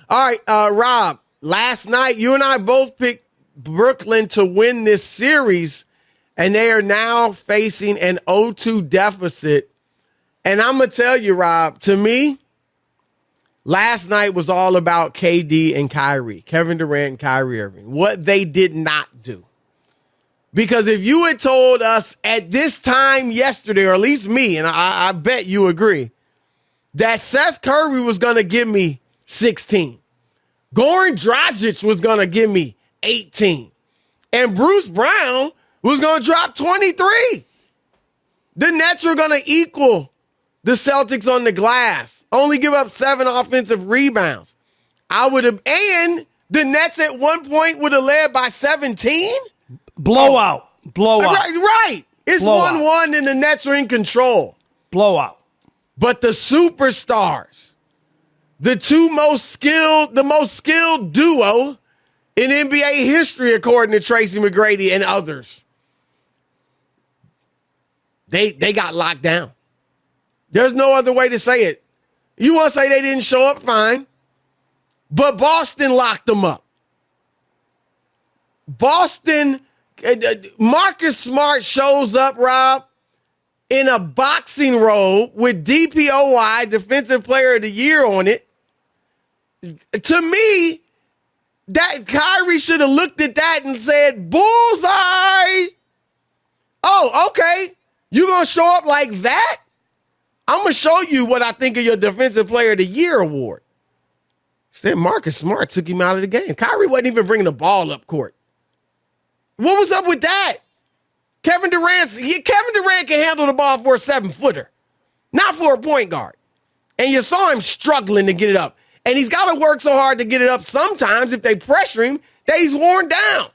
All right, Rob, last night you and I both picked Brooklyn to win this series, and they are now facing an 0-2 deficit. And I'm going to tell you, Rob, to me, last night was all about KD and Kyrie, Kevin Durant and Kyrie Irving, what they did not do. Because if you had told us at this time yesterday, or at least me, and I bet you agree, that Seth Curry was going to give me 16, Goran Dragic was going to give me 18, and Bruce Brown was going to drop 23. The Nets were going to equal the Celtics on the glass, only give up 7 offensive rebounds. And the Nets at one point would have led by 17. Blowout. Right. It's 1-1 and the Nets are in control. Blowout. But the superstars, the most skilled duo in NBA history, according to Tracy McGrady and others, they got locked down. There's no other way to say it. You want to say they didn't show up, fine. But Boston locked them up. Boston, Marcus Smart shows up, Rob, in a boxing robe with DPOY, Defensive Player of the Year, on it. To me, that Kyrie should have looked at that and said, bullseye. Oh, okay. You going to show up like that? I'm going to show you what I think of your Defensive Player of the Year award. Instead, Marcus Smart took him out of the game. Kyrie wasn't even bringing the ball up court. What was up with that? Kevin Durant can handle the ball for a 7-footer, not for a point guard. And you saw him struggling to get it up. And he's got to work so hard to get it up sometimes if they pressure him that he's worn down.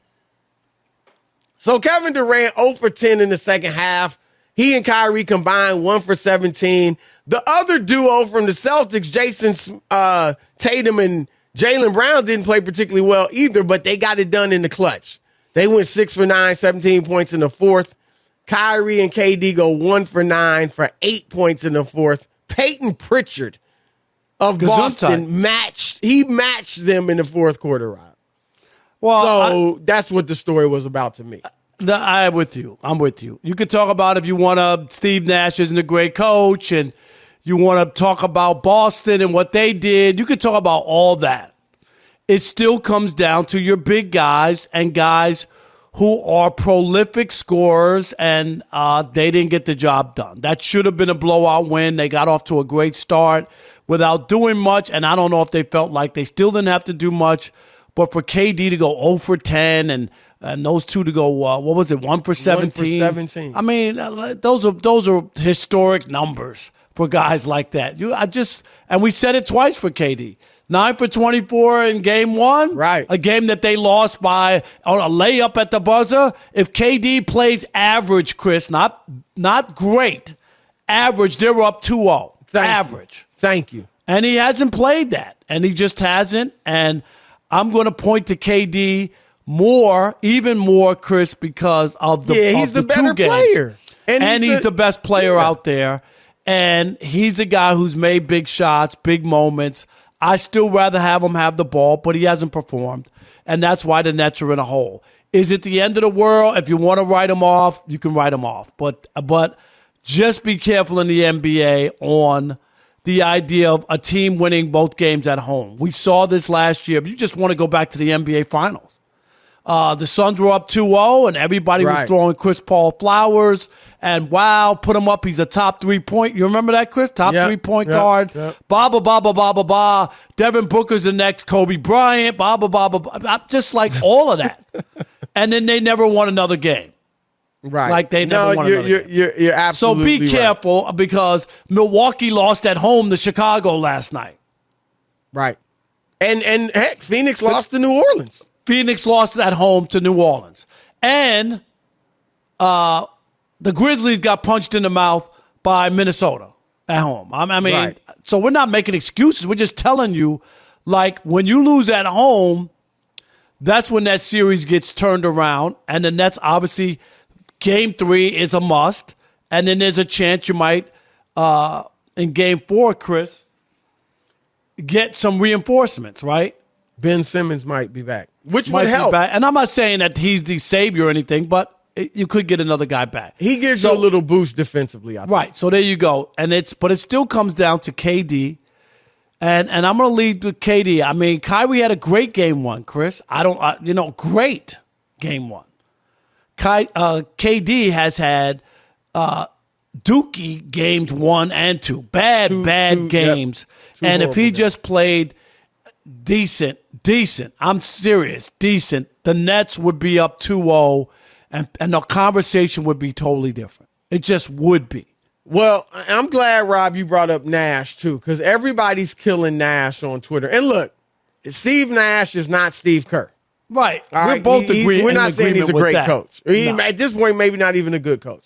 So Kevin Durant 0 for 10 in the second half. He and Kyrie combined 1 for 17. The other duo from the Celtics, Jason Tatum and Jaylen Brown, didn't play particularly well either, but they got it done in the clutch. They went 6 for 9, 17 points in the fourth. Kyrie and KD go 1 for 9 for 8 points in the fourth. Peyton Pritchard of Boston matched them in the fourth quarter, Rob. Well, that's what the story was about to me. I'm with you. You could talk about, if you want to, Steve Nash isn't a great coach, and you want to talk about Boston and what they did. You could talk about all that. It still comes down to your big guys and guys who are prolific scorers, and they didn't get the job done. That should have been a blowout win. They got off to a great start without doing much, and I don't know if they felt like they still didn't have to do much. But for KD to go 0 for 10 and those two to go, 1 for 17? 1 for 17. I mean, those are historic numbers for guys like that. And we said it twice for KD. 9 for 24 in game one. Right. A game that they lost by a layup at the buzzer. If KD plays average, Chris, not great, average, they were up 2-0. Average. Thank you. And he hasn't played that. And he just hasn't. And I'm going to point to KD even more, Chris, because of the he's the better player. And he's the best player out there. And he's a guy who's made big shots, big moments. I still rather have him have the ball, but he hasn't performed. And that's why the Nets are in a hole. Is it the end of the world? If you want to write him off, you can write him off. But just be careful in the NBA on the idea of a team winning both games at home. We saw this last year. If you just want to go back to the NBA Finals, the Suns were up 2-0, and everybody was throwing Chris Paul flowers. And wow, put him up. He's a top 3-point. You remember that, Chris? Top 3-point guard. Yep. Blah, blah, blah, blah, blah, blah, blah. Devin Booker's the next Kobe Bryant. Blah, blah, blah, blah, blah. Just like all of that. And then they never won another game. Right. Like they never won another game. You're absolutely So be careful because Milwaukee lost at home to Chicago last night. Right. And heck, Phoenix lost to New Orleans. Phoenix lost at home to New Orleans. And the Grizzlies got punched in the mouth by Minnesota at home. I mean, So we're not making excuses. We're just telling you, like, when you lose at home, that's when that series gets turned around. And the Nets, obviously, Game 3 is a must. And then there's a chance you might, in Game 4, Chris, get some reinforcements, right? Ben Simmons might be back, which Might would be help. back. And I'm not saying that he's the savior or anything, but you could get another guy back. He gives you a little boost defensively, I think. Right. So there you go. But it still comes down to KD. And I'm going to lead with KD. I mean, Kyrie had a great game one, Chris. Great game one. KD has had Dookie games 1 and 2. Bad games. Yep. And if he just played decent, I'm serious, decent, the Nets would be up 2-0 and the conversation would be totally different. It just would be. Well, I'm glad, Rob, you brought up Nash, too, because everybody's killing Nash on Twitter. And look, Steve Nash is not Steve Kerr. Right. All We're right? both agreeing. We're not saying he's a great coach. No. At this point, maybe not even a good coach.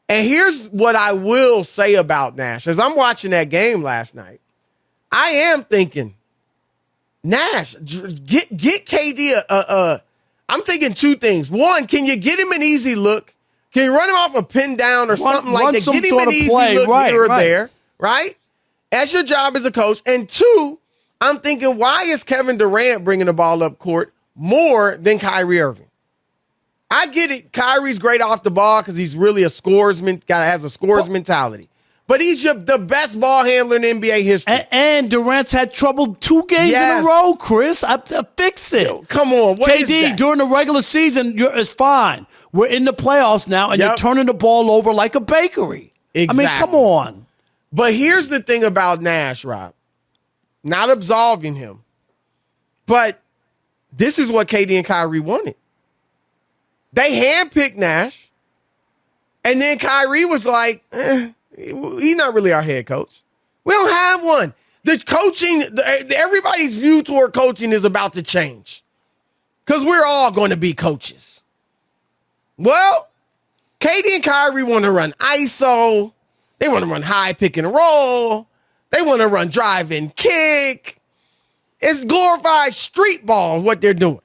And here's what I will say about Nash. As I'm watching that game last night, I am thinking, Nash, get KD I'm thinking two things. One, can you get him an easy look? Can you run him off a pin down or something like that? Get him an easy look here or there, right? That's your job as a coach. And two, I'm thinking, why is Kevin Durant bringing the ball up court more than Kyrie Irving? I get it. Kyrie's great off the ball because he's really has a scorer's mentality. But he's the best ball handler in NBA history. And Durant's had trouble 2 games in a row, Chris. I fix it. Come on. What is KD, that? during the regular season, it's fine. We're in the playoffs now, and you're turning the ball over like a bakery. Exactly. I mean, come on. But here's the thing about Nash, Rob. Not absolving him, but this is what KD and Kyrie wanted. They handpicked Nash, and then Kyrie was like, he's not really our head coach. We don't have one. The coaching, everybody's view toward coaching is about to change because we're all going to be coaches. Well, KD and Kyrie want to run ISO. They want to run high pick and roll. They want to run drive and kick. It's glorified street ball, what they're doing.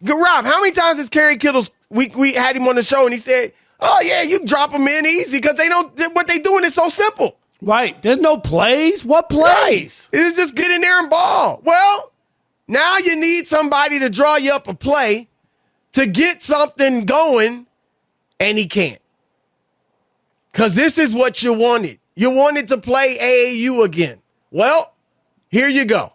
Rob, how many times has Kerry Kittles, we had him on the show and he said, oh, yeah, you drop them in easy because what they doing is so simple. Right. There's no plays. What plays? Right. It's just get in there and ball. Well, now you need somebody to draw you up a play to get something going, and he can't. Because this is what you wanted. You wanted to play AAU again. Well, here you go.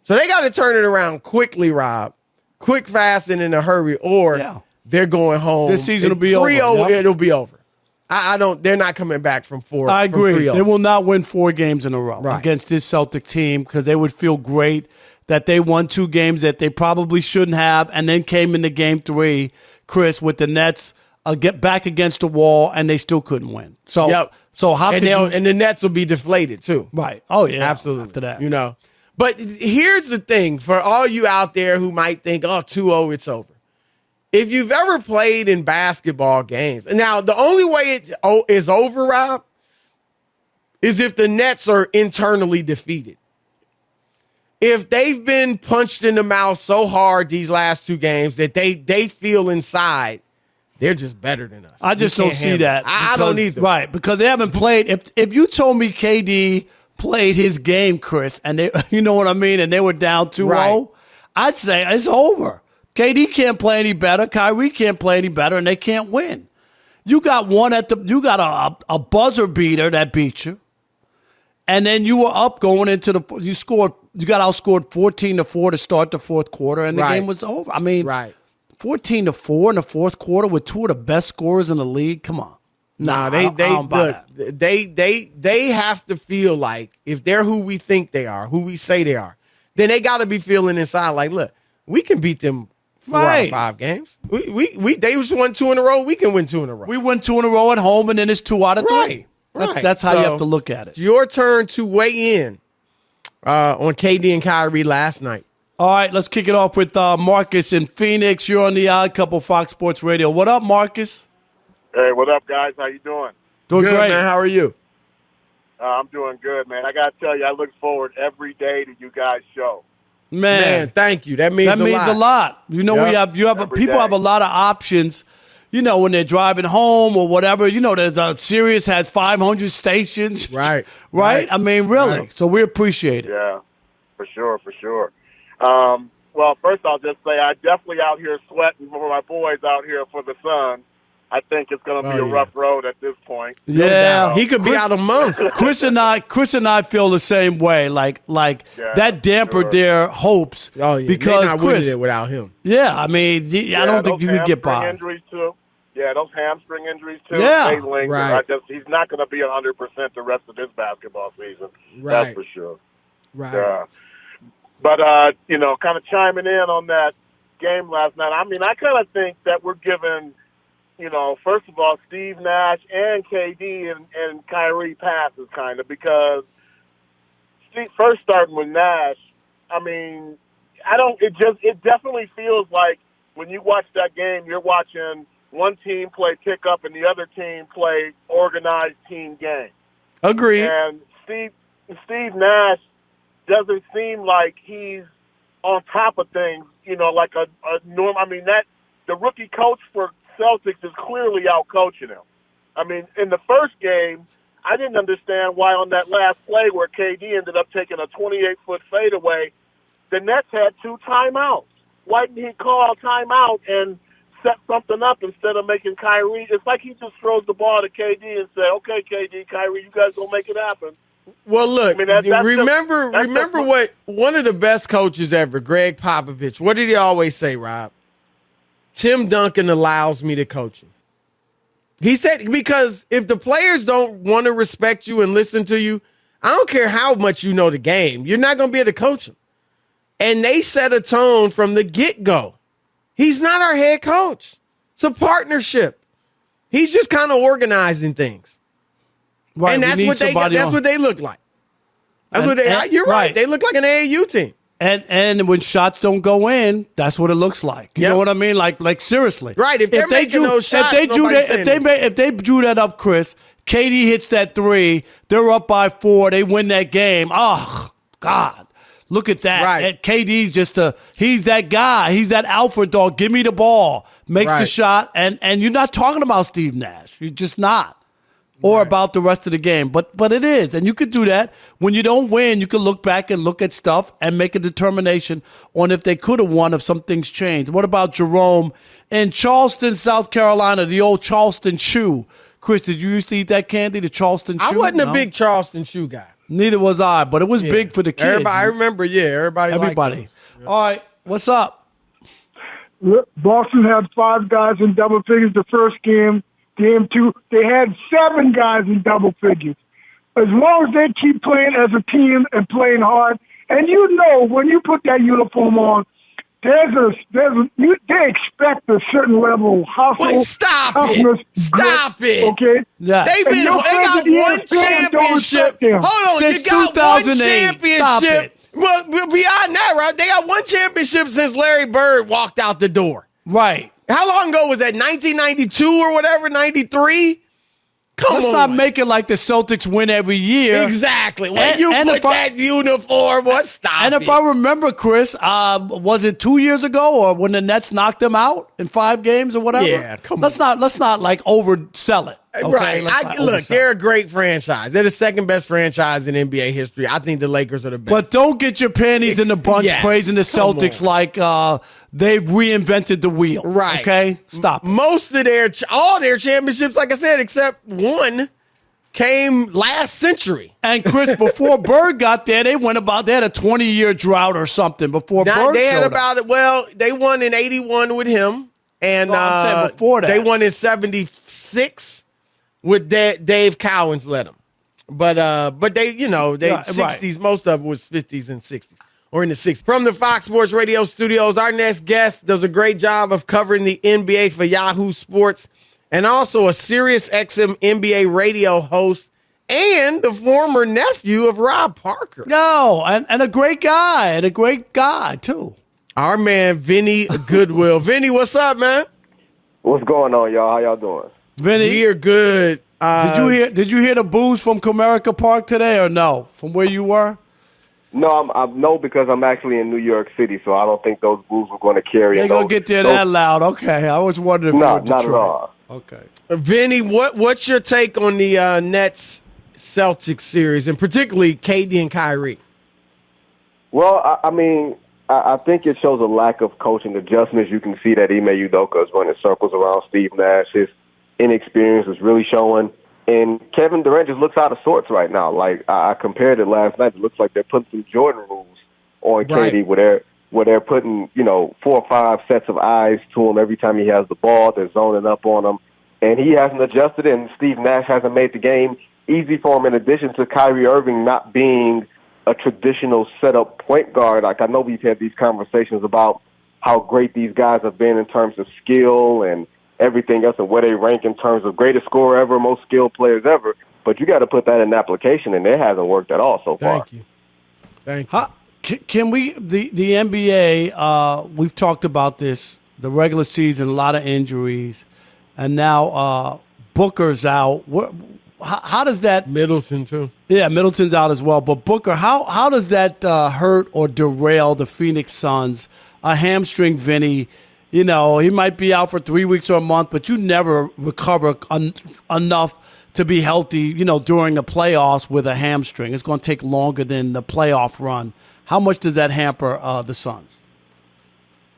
So they got to turn it around quickly, Rob. Quick, fast, and in a hurry, or they're going home. This season will be over. 3-0, it'll be over. They're not coming back from 4. I agree. From 3-0. They will not win 4 games in a row against this Celtic team because they would feel great that they won 2 games that they probably shouldn't have and then came into game 3, Chris, with the Nets get back against the wall and they still couldn't win. So, so how and the Nets will be deflated too. Right. Oh, yeah. Absolutely. After that. But here's the thing for all you out there who might think, 2-0, it's over. If you've ever played in basketball games, and now the only way it is over, Rob, is if the Nets are internally defeated. If they've been punched in the mouth so hard these last 2 games that they feel inside they're just better than us. I just don't see that. I don't either. Right, because they haven't played. If you told me KD played his game, Chris, and they, you know what I mean, and they were down 2-0, I'd say it's over. KD can't play any better. Kyrie can't play any better, and they can't win. You got a buzzer beater that beat you, and then you were up going into you got outscored 14-4 to start the fourth quarter, and the game was over. I mean, 14-4 in the fourth quarter with 2 of the best scorers in the league. Come on. They have to feel like if they're who we think they are, who we say they are, then they got to be feeling inside like, look, we can beat them 4 out of 5 games. They just won 2 in a row. We can win 2 in a row. We win 2 in a row at home, and then it's 2 out of 3. That's how you have to look at it. It's your turn to weigh in on KD and Kyrie last night. All right, let's kick it off with Marcus in Phoenix. You're on the Odd Couple Fox Sports Radio. What up, Marcus? Hey, what up, guys? How you doing? Doing good, great, man. How are you? I'm doing good, man. I got to tell you, I look forward every day to you guys' show. Man, thank you. That means a lot. You know, people have a lot of options. when they're driving home or whatever, there's Sirius has 500 stations. Right. Right? I mean, really. Right. So we appreciate it. Yeah, for sure. Well, first I'll just say I'm definitely out here sweating for my boys out here for the Suns. I think it's going to be a rough road at this point. Yeah. He could be out a month. Chris and I feel the same way. Like that dampered their hopes. Oh, yeah. Because they're not Chris, winning it without him. yeah, I mean, I don't think you could get by. Injuries too. Yeah, those hamstring injuries too. Yeah. They linger. Right. He's not going to be 100% the rest of this basketball season. Right. That's for sure. Right. But kind of chiming in on that game last night. I mean, I kind of think that we're giving, first of all, Steve Nash and KD and Kyrie passes kind of because first starting with Nash, I mean, it definitely feels like when you watch that game, you're watching one team play pick-up and the other team play organized team game. Agreed. And Steve Nash doesn't seem like he's on top of things, like a norm. I mean, the rookie coach for Celtics is clearly out-coaching him. I mean, in the first game, I didn't understand why on that last play where KD ended up taking a 28-foot fadeaway, the Nets had 2 timeouts. Why didn't he call a timeout and set something up instead of making Kyrie? It's like he just throws the ball to KD and say, okay, KD, Kyrie, you guys gonna make it happen. Well, look, I mean, remember what one of the best coaches ever, Greg Popovich, what did he always say, Rob? Tim Duncan allows me to coach him. He said, because if the players don't want to respect you and listen to you, I don't care how much you know the game, you're not going to be able to coach them. And they set a tone from the get-go. He's not our head coach. It's a partnership. He's just kind of organizing things. Right, and that's what they look like. You're right. They look like an AAU team. And when shots don't go in, that's what it looks like. You know what I mean? Like seriously. Right. If they're making those shots, if they drew that up, Chris, KD hits that 3, they're up by 4, they win that game. Oh God. Look at that. Right. And KD's he's that guy. He's that alpha dog. Give me the ball. Makes the shot. And you're not talking about Steve Nash. You're just not. Or about the rest of the game. But it is. And you could do that. When you don't win, you can look back and look at stuff and make a determination on if they could have won if some things changed. What about Jerome in Charleston, South Carolina, the old Charleston Chew? Chris, did you used to eat that candy, the Charleston Chew? I wasn't a big Charleston Chew guy. Neither was I, but it was big for the kids. I remember, everybody. All right, what's up? Boston had 5 guys in double figures the first game. Game 2, they had 7 guys in double figures. As long as they keep playing as a team and playing hard, and when you put that uniform on, they expect a certain level of hustle. Wait, stop it! Okay, yeah. They got one championship. Hold on, since you got 2008. one championship. Well, beyond that, right? They got one championship since Larry Bird walked out the door. Right. How long ago was that? 1992 or whatever? 93? Let's not make it like the Celtics win every year. Exactly. When you put that uniform on, stop it. And if I remember, Chris, was it 2 years ago or when the Nets knocked them out in 5 games or whatever? Yeah, come on. Let's not like oversell it. Okay? Right. Look, they're a great franchise. They're the second best franchise in NBA history. I think the Lakers are the best. But don't get your panties in the bunch praising the Celtics like they've reinvented the wheel. Right. Okay? Stop. Most of all their championships, like I said, except one, came last century. And Chris, before Bird got there, they had a 20-year drought or something before Bird they had showed up. They won in 81 with him. And I'm saying before that. They won in 76 with Dave Cowens led them. But they 60s, most of it was 50s and 60s. Or in the 60s. From the Fox Sports Radio studios, our next guest does a great job of covering the NBA for Yahoo Sports and also a Sirius XM NBA radio host and the former nephew of Rob Parker. No, and a great guy, too. Our man, Vinnie Goodwill. Vinnie, what's up, man? What's going on, y'all? How y'all doing? Vinnie, we are good. Did you hear the booze from Comerica Park today or no? From where you were? No, no, because I'm actually in New York City, so I don't think those Bulls were going to carry. They're going to get there that loud. Okay, I was wondering if you were Detroit. Not at all. Okay. Vinny, what's your take on the Nets Celtics series, and particularly KD and Kyrie? Well, I think it shows a lack of coaching adjustments. You can see that Ime Udoka is running circles around Steve Nash. His inexperience is really showing. And Kevin Durant just looks out of sorts right now. Like, I compared it last night. It looks like they're putting some Jordan rules on KD where they're putting, 4 or 5 sets of eyes to him every time he has the ball. They're zoning up on him. And he hasn't adjusted, and Steve Nash hasn't made the game easy for him, in addition to Kyrie Irving not being a traditional setup point guard. Like, I know we've had these conversations about how great these guys have been in terms of skill and everything else and where they rank in terms of greatest scorer ever, most skilled players ever. But you got to put that in application, and it hasn't worked at all so far. Thank you. Can we, the NBA, we've talked about this, the regular season, a lot of injuries, and now Booker's out. How does that? Middleton, too. Yeah, Middleton's out as well. But Booker, how does that hurt or derail the Phoenix Suns? A hamstring, Vinny, he might be out for 3 weeks or a month, but you never recover enough to be healthy, during the playoffs with a hamstring. It's going to take longer than the playoff run. How much does that hamper the Suns?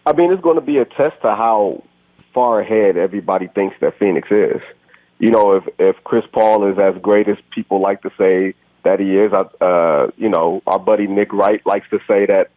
It's going to be a test to how far ahead everybody thinks that Phoenix is. If Chris Paul is as great as people like to say that he is, our buddy Nick Wright likes to say that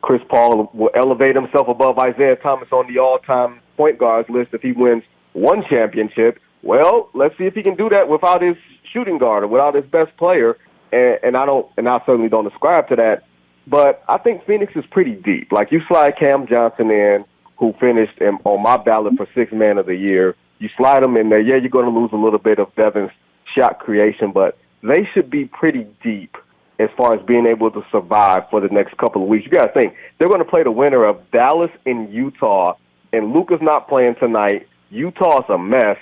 Chris Paul will elevate himself above Isaiah Thomas on the all-time point guards list if he wins one championship. Well, let's see if he can do that without his shooting guard or without his best player. And I certainly don't ascribe to that. But I think Phoenix is pretty deep. Like, you slide Cam Johnson in, who finished on my ballot for 6th Man of the Year. You slide them in there. Yeah, you're going to lose a little bit of Devin's shot creation, but they should be pretty deep as far as being able to survive for the next couple of weeks. You got to think, they're going to play the winner of Dallas and Utah, and Luka's not playing tonight. Utah's a mess,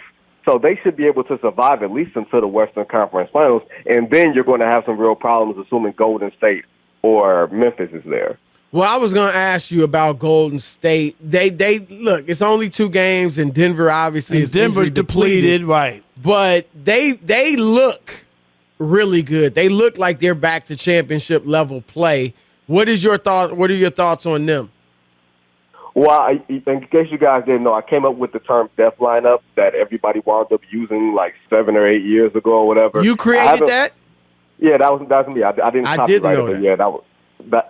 so they should be able to survive at least until the Western Conference Finals, and then you're going to have some real problems, assuming Golden State or Memphis is there. Well, I was going to ask you about Golden State. They look, it's only 2 games, and Denver obviously is Denver's depleted, right? But they look really good. They look like they're back to championship level play. What are your thoughts on them? Well, in case you guys didn't know, I came up with the term death lineup that everybody wound up using like 7 or 8 years ago or whatever. You created that? Yeah, that's me. I didn't copyright it, but yeah,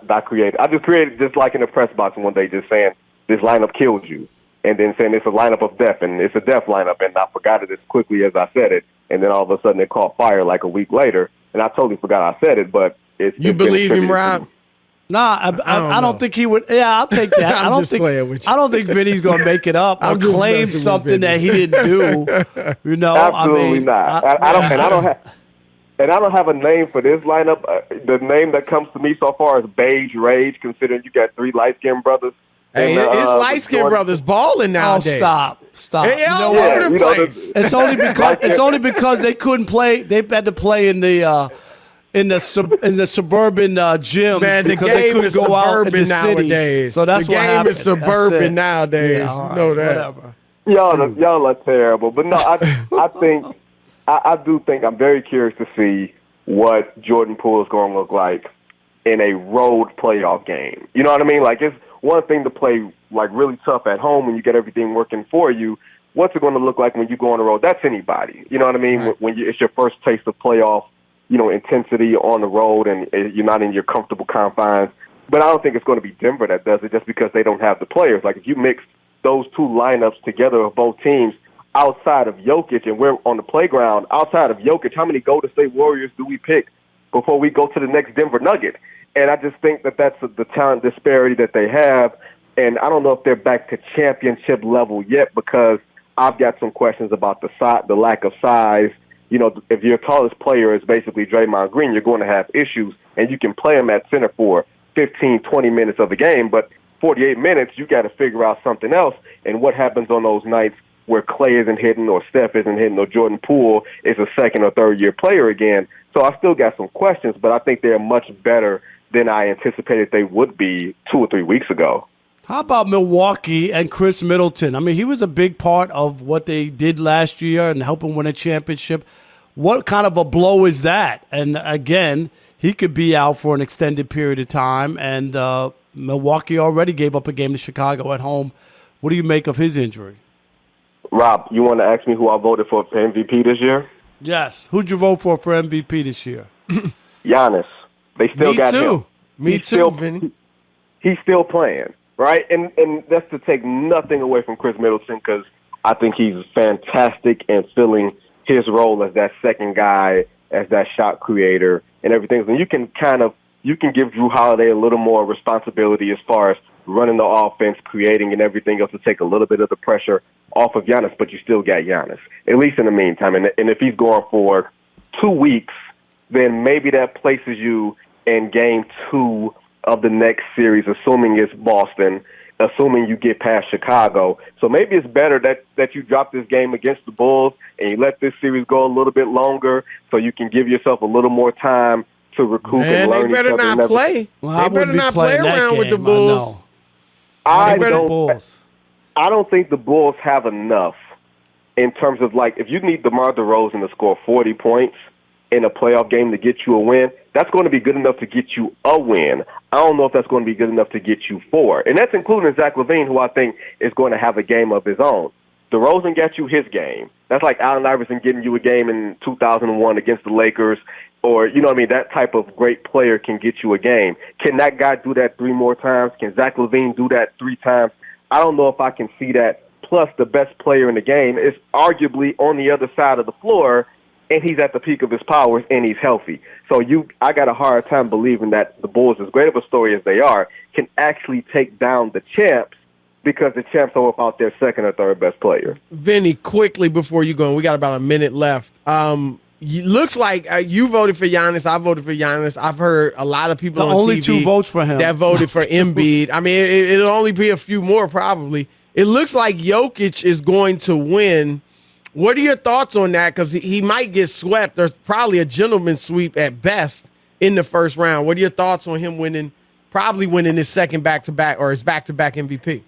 that created. I just created just like in the press box one day, just saying this lineup killed you, and then saying it's a lineup of death, and it's a death lineup, and I forgot it as quickly as I said it, and then all of a sudden it caught fire like a week later, and I totally forgot I said it, but it's. You believe him, Rob? Nah, I don't think he would. Yeah, I'll take that. I don't think Vinny's going to make it up or claim something that he didn't do. Absolutely not. I don't have a name for this lineup. The name that comes to me so far is Beige Rage, considering you got 3 light-skinned brothers. Hey, it's light-skinned brothers balling nowadays. Oh, stop! Hey, all over the place. It's only because they couldn't play. They had to play in the suburban gyms. Man, the game is suburban nowadays. So that's the what game is suburban nowadays. Yeah, you know that. Whatever. Y'all are terrible. But no, I do think I'm very curious to see what Jordan Poole is going to look like in a road playoff game. You know what I mean? Like, it's one thing to play like really tough at home when you get everything working for you. What's it going to look like when you go on the road? That's anybody. You know what I mean? Right. When it's your first taste of playoff, intensity on the road, and you're not in your comfortable confines. But I don't think it's going to be Denver that does it just because they don't have the players. Like, if you mix those 2 lineups together of both teams, outside of Jokic, and we're on the playground, outside of Jokic, how many Golden State Warriors do we pick before we go to the next Denver Nugget? And I just think that that's the talent disparity that they have. And I don't know if they're back to championship level yet, because I've got some questions about the lack of size. If your tallest player is basically Draymond Green, you're going to have issues, and you can play him at center for 15, 20 minutes of the game, but 48 minutes, you got to figure out something else. And what happens on those nights where Clay isn't hitting or Steph isn't hitting or Jordan Poole is a 2nd or 3rd year player again? So I still got some questions, but I think they're much better than I anticipated they would be 2 or 3 weeks ago. How about Milwaukee and Chris Middleton? I mean, he was a big part of what they did last year and helping win a championship. What kind of a blow is that? And again, he could be out for an extended period of time. And Milwaukee already gave up a game to Chicago at home. What do you make of his injury? Rob, you want to ask me who I voted for MVP this year? Yes. Who'd you vote for MVP this year? Giannis. They still got him. Me too, Vinny. He's still playing, right? And that's to take nothing away from Chris Middleton, because I think he's fantastic and filling his role as that second guy, as that shot creator and everything. And you can give Drew Holiday a little more responsibility as far as running the offense, creating, and everything else to take a little bit of the pressure off of Giannis, but you still got Giannis, at least in the meantime. And if he's going for 2 weeks, then maybe that places you in game 2 of the next series, assuming it's Boston, assuming you get past Chicago. So maybe it's better that you drop this game against the Bulls and you let this series go a little bit longer so you can give yourself a little more time to recoup and learn they better each other. not play. Well, They better not play around with the Bulls. I Bulls. don't think the Bulls have enough in terms of, like, if you need DeMar DeRozan to score 40 points in a playoff game to get you a win, that's going to be good enough to get you a win. I don't know if that's going to be good enough to get you 4. And that's including Zach LaVine, who I think is going to have a game of his own. DeRozan got you his game. That's like Allen Iverson getting you a game in 2001 against the Lakers, or, you know what I mean, that type of great player can get you a game. Can that guy do that 3 more times? Can Zach LaVine do that 3 times? I don't know if I can see that. Plus, the best player in the game is arguably on the other side of the floor, and he's at the peak of his powers, and he's healthy. So I got a hard time believing that the Bulls, as great of a story as they are, can actually take down the champs, because the champs are without their second or third best player. Vinny, quickly before you go, and we got about a minute left. Looks like you voted for Giannis. I voted for Giannis. I've heard a lot of people on only TV 2 votes for him that voted for Embiid. I mean, it'll only be a few more probably. It looks like Jokic is going to win. What are your thoughts on that? Because he might get swept. There's probably a gentleman's sweep at best in the first round. What are your thoughts on him probably winning his second back-to-back or his back-to-back MVP?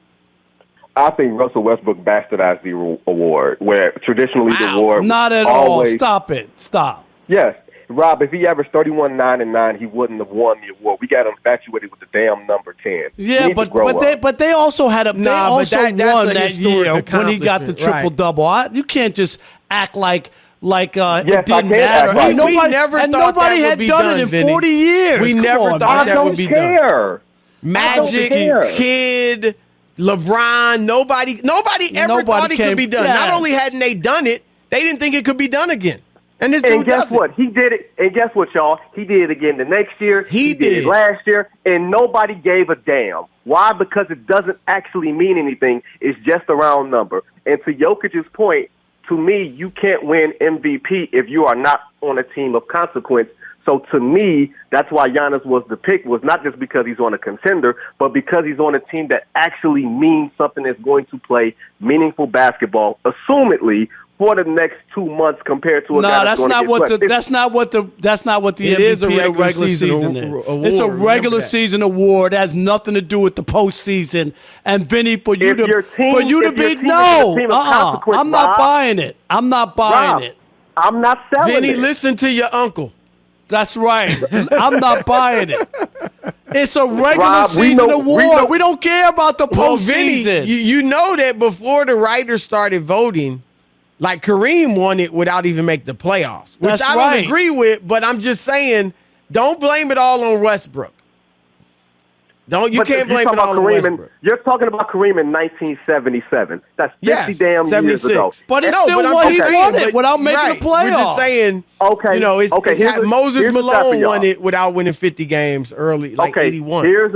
I think Russell Westbrook bastardized the award, where traditionally the award not at always, all. Stop it. Stop. Yes. Rob, if he averaged 31, 9, and 9, he wouldn't have won the award. We got infatuated with the damn number 10. Yeah, but they also had a won that year when he got the triple-double. You can't just act like it didn't matter. Right. Nobody had done it in 40 years. We never thought that would be done. Magic, Kid, LeBron, nobody ever thought it could be done. Yeah. Not only hadn't they done it, they didn't think it could be done again. And guess what? He did it. And guess what, y'all? He did it again the next year. He did it last year, and nobody gave a damn. Why? Because it doesn't actually mean anything. It's just a round number. And to Jokic's point, to me, you can't win MVP if you are not on a team of consequence. So to me, that's why Giannis was the pick, was not just because he's on a contender, but because he's on a team that actually means something, that's going to play meaningful basketball, assumedly, for the next 2 months compared to a guy that's going to get swept. That's not what the MVP of regular season is. Award. It's a regular season award. It has nothing to do with the postseason. And Vinny, for you to be I'm not buying it. I'm not buying it. I'm not selling Vinny, it. Listen to your uncle. That's right. I'm not buying it. It's a regular season award. We don't care about the postseason. Vinny, you know that before the writers started voting, like Kareem won it without even making the playoffs, which I don't agree with, but I'm just saying, don't blame it all on Westbrook. You can't blame it all on Westbrook. You're talking about Kareem in 1977. That's 50 damn 76. years ago. But it's still what he won it without making the playoffs. We're just saying, Moses Malone won it without winning 50 games early, like 81. Here's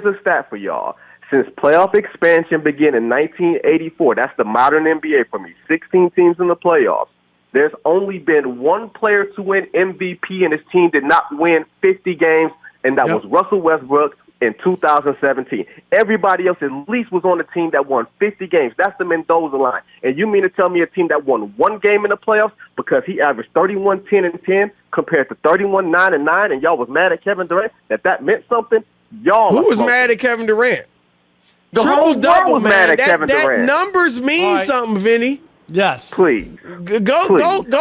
a stat for y'all. Since playoff expansion began in 1984, that's the modern NBA for me, 16 teams in the playoffs, there's only been one player to win MVP, and his team did not win 50 games, and that was Russell Westbrook in 2017. Everybody else at least was on a team that won 50 games. That's the Mendoza line. And you mean to tell me a team that won one game in the playoffs because he averaged 31-10-10 compared to 31-9-9, and y'all was mad at Kevin Durant that meant something? Y'all Who was mad at Kevin Durant? The whole Triple world double, was man. mad at Kevin That Durant. numbers mean something, Vinny. Yes. Please. Go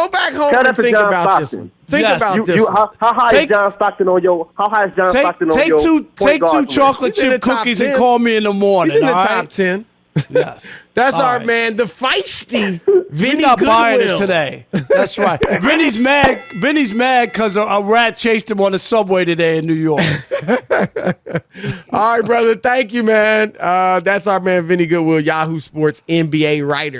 back home Tell and that to think John about this Stockton. one. Think Yes. about this one. How high is John Stockton on your? How high is John Stockton on your? Take two chocolate He's in the chip top cookies 10. and call me in the morning. He's in the all top right? 10. Yes. That's All our right. man, the feisty Vinnie We're not buying it Goodwill. today. That's right. Vinny's mad. Vinny's mad because a rat chased him on the subway today in New York. All right, brother. Thank you, man. That's our man, Vinnie Goodwill, Yahoo Sports NBA writer.